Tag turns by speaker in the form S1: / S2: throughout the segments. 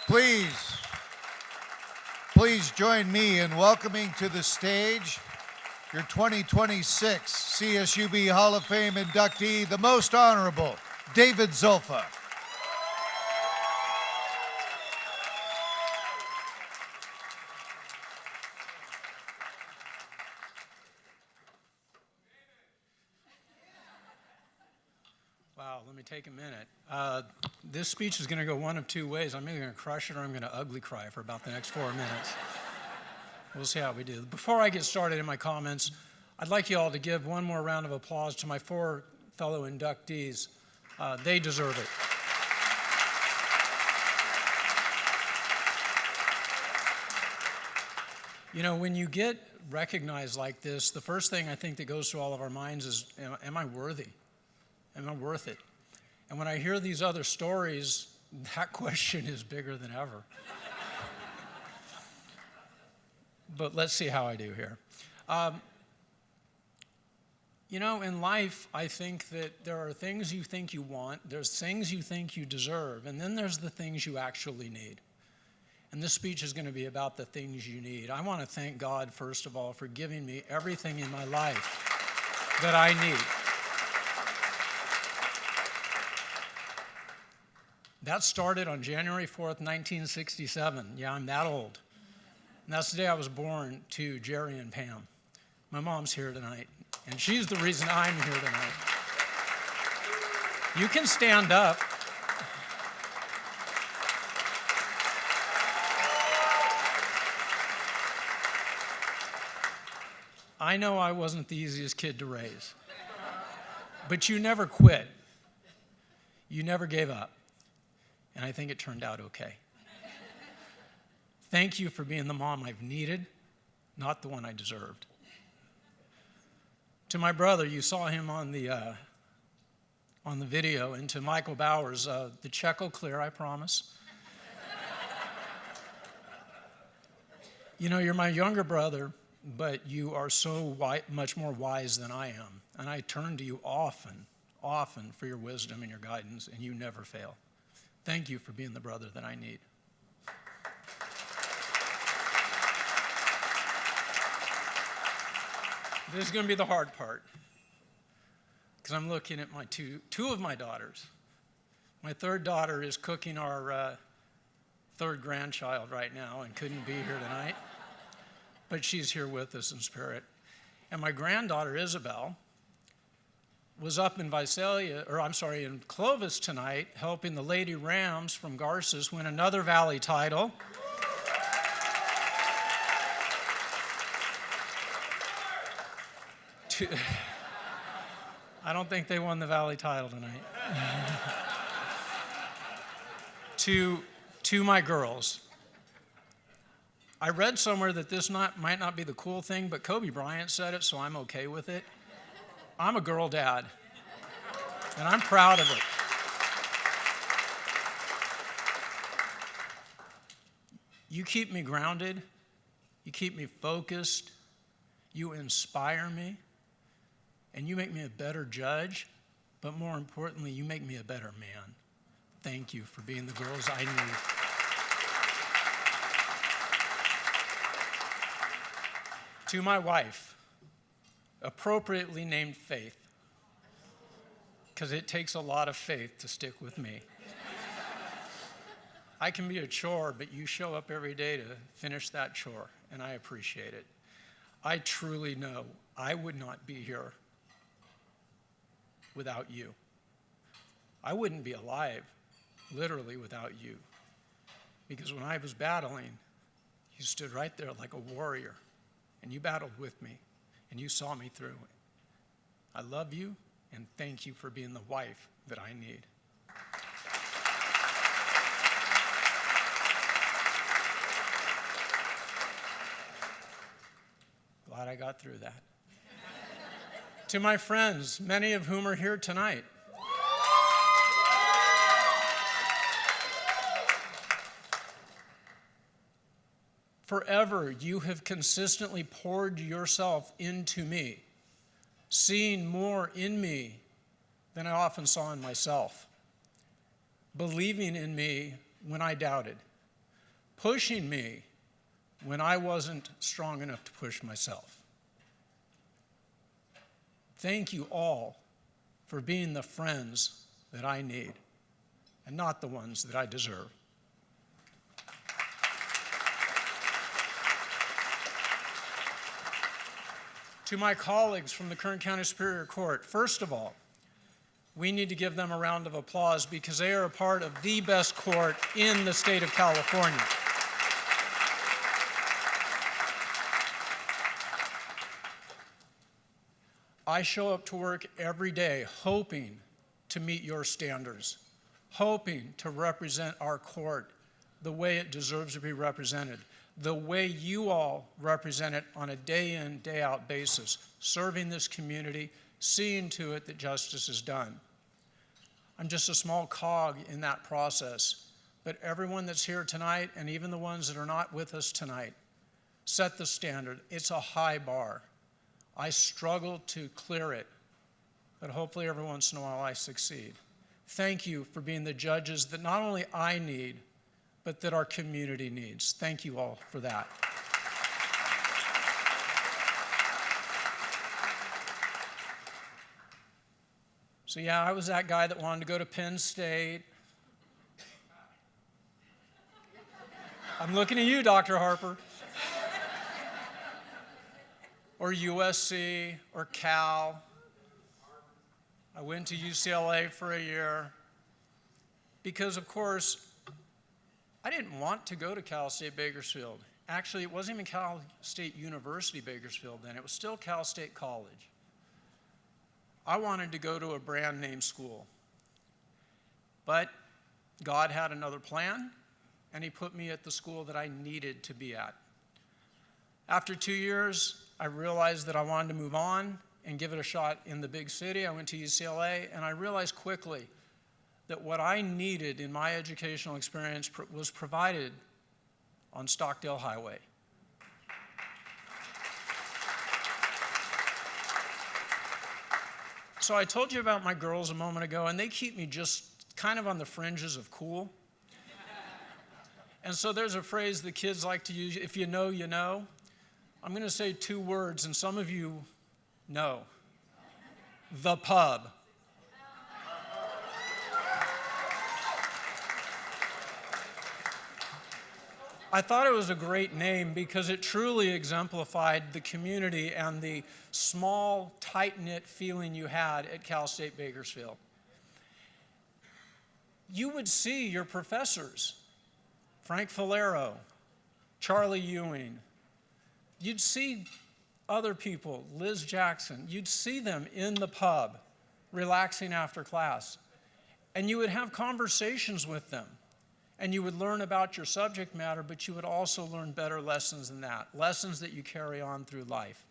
S1: Please join me in welcoming to the stage your 2026 CSUB Hall of Fame inductee, the Most Honorable David Zulfa.
S2: Wow, let me take a minute. This speech is going to go one of two ways. I'm either going to crush it or I'm going to ugly cry for about the next 4 minutes. We'll see how we do. Before I get started in my comments, I'd like you all to give one more round of applause to my 4 fellow inductees. They deserve it. You know, when you get recognized like this, the first thing I think that goes through all of our minds is, am I worthy? Am I worth it? And when I hear these other stories, that question is bigger than ever. But let's see how I do here. You know, in life, I think that there are things you think you want, there's things you think you deserve, and then there's the things you actually need. And this speech is going to be about the things you need. I want to thank God, first of all, for giving me everything in my life that I need. That started on January 4th, 1967. Yeah, I'm that old. And that's the day I was born to Jerry and Pam. My mom's here tonight, and she's the reason I'm here tonight. You can stand up. I know I wasn't the easiest kid to raise, but you never quit. You never gave up. And I think it turned out okay. Thank you for being the mom I've needed, not the one I deserved. To my brother, you saw him on the video, and to Michael Bowers, the check will clear, I promise. You know, you're my younger brother, but you are so much more wise than I am. And I turn to you often for your wisdom and your guidance, and you never fail. Thank you for being the brother that I need. This is going to be the hard part, because I'm looking at my two of my daughters. My third daughter is cooking our third grandchild right now and couldn't be here tonight, but she's here with us in spirit. And my granddaughter, Isabel, was up in in Clovis tonight, helping the Lady Rams from Garces win another Valley title. I don't think they won the Valley title tonight. To my girls. I read somewhere that this might not be the cool thing, but Kobe Bryant said it, so I'm okay with it. I'm a girl dad, and I'm proud of it. You keep me grounded, you keep me focused, you inspire me, and you make me a better judge, but more importantly, you make me a better man. Thank you for being the girls I need. To my wife, appropriately named Faith, because it takes a lot of faith to stick with me. I can be a chore, but you show up every day to finish that chore, and I appreciate it. I truly know I would not be here without you. I wouldn't be alive, literally, without you. Because when I was battling, you stood right there like a warrior, and you battled with me. And you saw me through it. I love you, and thank you for being the wife that I need. Glad I got through that. To my friends, many of whom are here tonight. Forever, you have consistently poured yourself into me, seeing more in me than I often saw in myself, believing in me when I doubted, pushing me when I wasn't strong enough to push myself. Thank you all for being the friends that I need and not the ones that I deserve. To my colleagues from the Kern County Superior Court, first of all, we need to give them a round of applause because they are a part of the best court in the state of California. I show up to work every day hoping to meet your standards, hoping to represent our court the way it deserves to be represented, the way you all represent it on a day-in, day-out basis, serving this community, seeing to it that justice is done. I'm just a small cog in that process, but everyone that's here tonight, and even the ones that are not with us tonight, set the standard. It's a high bar. I struggle to clear it, but hopefully every once in a while I succeed. Thank you for being the judges that not only I need, but that our community needs. Thank you all for that. So yeah, I was that guy that wanted to go to Penn State. I'm looking at you, Dr. Harper. Or USC, or Cal. I went to UCLA for a year because, of course, I didn't want to go to Cal State Bakersfield. Actually, it wasn't even Cal State University Bakersfield then. It was still Cal State College. I wanted to go to a brand name school. But God had another plan, and he put me at the school that I needed to be at. After 2 years, I realized that I wanted to move on and give it a shot in the big city. I went to UCLA, and I realized quickly that what I needed in my educational experience was provided on Stockdale Highway. So I told you about my girls a moment ago, and they keep me just kind of on the fringes of cool. And so there's a phrase the kids like to use, if you know, you know. I'm going to say 2 words, and some of you know. The pub. I thought it was a great name because it truly exemplified the community and the small, tight-knit feeling you had at Cal State Bakersfield. You would see your professors, Frank Falero, Charlie Ewing. You'd see other people, Liz Jackson. You'd see them in the pub, relaxing after class. And you would have conversations with them. And you would learn about your subject matter, but you would also learn better lessons than that, lessons that you carry on through life.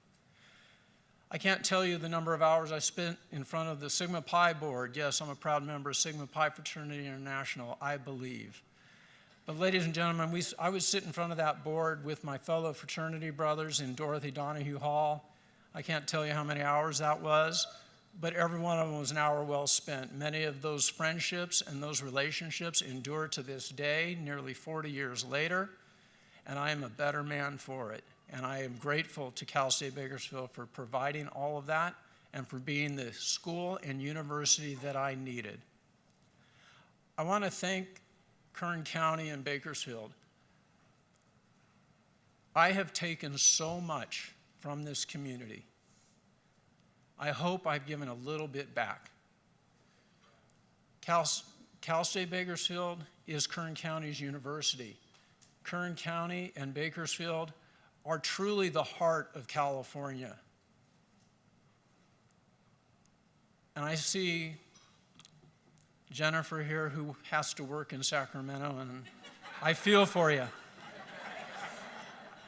S2: I can't tell you the number of hours I spent in front of the Sigma Pi board. Yes, I'm a proud member of Sigma Pi Fraternity International, I believe. But ladies and gentlemen, I would sit in front of that board with my fellow fraternity brothers in Dorothy Donahue Hall. I can't tell you how many hours that was, but every one of them was an hour well spent. Many of those friendships and those relationships endure to this day, nearly 40 years later, and I am a better man for it. And I am grateful to Cal State Bakersfield for providing all of that and for being the school and university that I needed. I want to thank Kern County and Bakersfield. I have taken so much from this community. I hope I've given a little bit back. Cal State Bakersfield is Kern County's university. Kern County and Bakersfield are truly the heart of California. And I see Jennifer here who has to work in Sacramento, and I feel for you.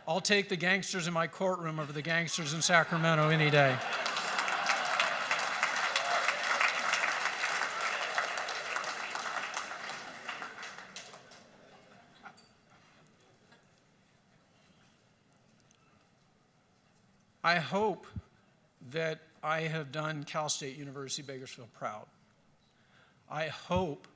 S2: I'll take the gangsters in my courtroom over the gangsters in Sacramento any day. I hope that I have done Cal State University Bakersfield proud. I hope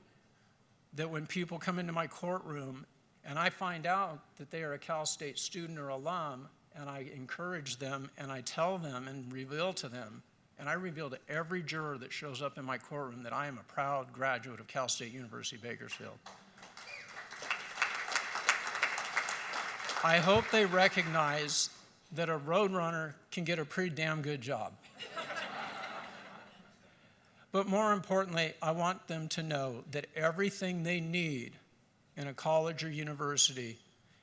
S2: that when people come into my courtroom and I find out that they are a Cal State student or alum, and I encourage them, and I tell them and reveal to them, and I reveal to every juror that shows up in my courtroom that I am a proud graduate of Cal State University, Bakersfield. I hope they recognize that a roadrunner can get a pretty damn good job. But more importantly, I want them to know that everything they need in a college or university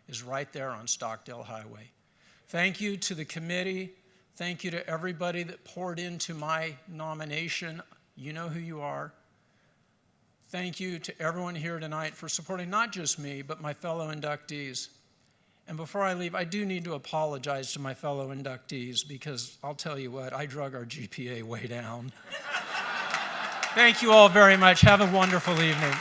S2: is right there on Stockdale Highway. Thank you to the committee. Thank you to everybody that poured into my nomination. You know who you are. Thank you to everyone here tonight for supporting not just me, but my fellow inductees. And before I leave, I do need to apologize to my fellow inductees because I'll tell you what, I drug our GPA way down. Thank you all very much. Have a wonderful evening.